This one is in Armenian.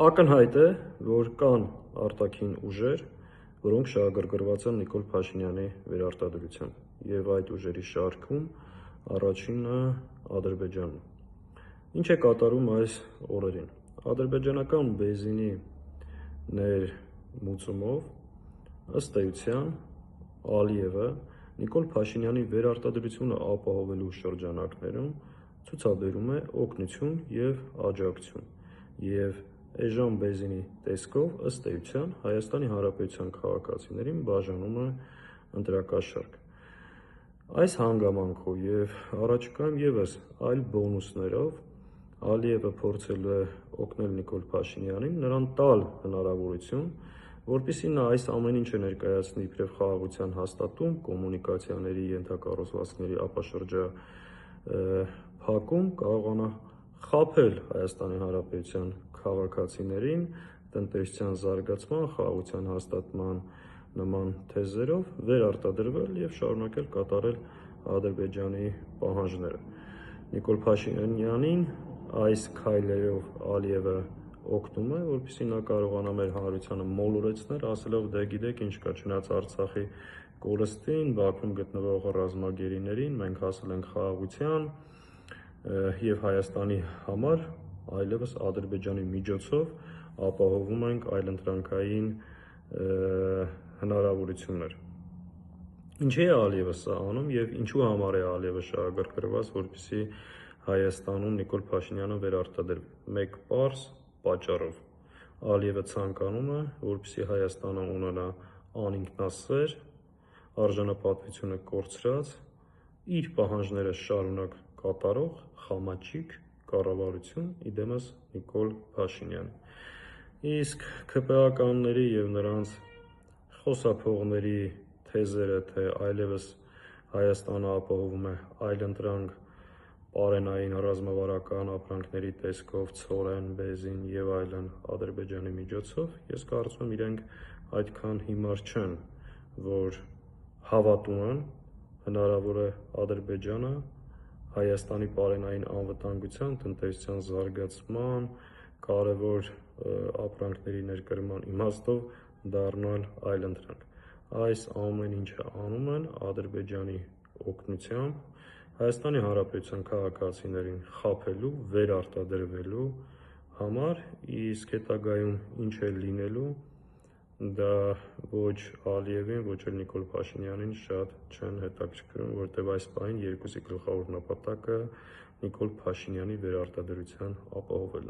Ակնհայտ է, որ կան արտաքին ուժեր, որոնք շահագրգռված են Նիկոլ Փաշինյանի վերարտադրությամբ եւ այդ ուժերի շարքում առաջինը Ադրբեջանն է։ Ինչ է կատարում այս օրերին։ Ադրբեջանական բենզինի ներմուծումով ըստ էության Ալիևը Նիկոլ Փաշինյանի վերարտադրությունը ապահովելու շրջանակներում ցուցաբերում է օգնություն եւ աջակցություն եւ էժան բենզինի տեսքով ըստ էության Հայաստանի Հանրապետության քաղաքացիներին բաժանում է ընտրակաշառք։ Այս հանգամանքով եւ առաջիկայում եւս այլ բոնուսներով Ալիևը փորձել է օգնել Նիկոլ Փաշինյանին, նրան տալ հնարավորություն, որպեսզի նա այս ամեն ինչը ներկայացնի իբրև խաղաղության հաստատում, կոմունիկացիաների ենթակառուցվածքների ապաշրջափակում, կարողանա խաբել Հայաստանի Հանրապետության քաղաքացիներին տնտեսության զարգացման, խաղաղության հաստատման նման թեզերով վերարտադրվել եւ շարունակել կատարել Ադրբեջանի պահանջները։ Նիկոլ Փաշինյանին այս քայլերով Ալիևը օգնում է, որպեսզի նա կարողանա մեր հանրությանը մոլորեցնել, ասելով՝ դե գիտեք ինչ կա, չնայած Արցախի կորստին, Բաքվում գտնվող ռազմագերիներին մենք հասել ենք խաղաղության եւ Հայաստանի համար այլևս Ադրբեջանի միջոցով ապահովում ենք այլընտրանքային հնարավորություններ։ Ինչի է Ալիևը սա անում եւ ինչու համար է Ալիևը շահագրգռված, որպեսզի Հայաստանում Նիկոլ Փաշինյանը վերարտադրվի։ Մեկ պարզ պատճառով։ Ալիևը ցանկանում է, որպեսզի Հայաստանը ունենա անինքնասեր, արժանապատվությունը կորցրած, իր պահանջները շարունակ կատարող խամաչիկ կառավարություն իդեմս Նիկոլ Փաշինյանի։ Իսկ ՔՊԱ-ականների եւ նրանց խոսափողների թեզերը, թե այլևս Հայաստանը ապահովում է այլընտրանք պարենային ռազմավարական ապրանքների տեսքով ցորեն, բենզին եւ այլն Ադրբեջանի միջոցով, ես կարծում եմ իրենք այդքան հիմար չեն, որ հավատում են հնարավոր է Ադրբեջանը Հայաստանի պարենային անվտանգության, տնտեսության զարգացման, կարևոր ապրանքների ներկրման իմաստով դառնալ այլընտրանք։ Այս ամեն ինչը անում են Ադրբեջանի օգնությամբ Հայաստանի Հանրապետության քաղաքացիներին խաբելու, վերարտադրվելու համար, իսկ հետագայում ինչ է լինելու, դա ոչ Ալիևին, ոչ էլ Նիկոլ Փաշինյանին շատ չեն հետաքրքրում, որտեղ այս պահին երկուսի գլխավոր նպատակը Նիկոլ Փաշինյանի վերարտադրության ապահովելն է։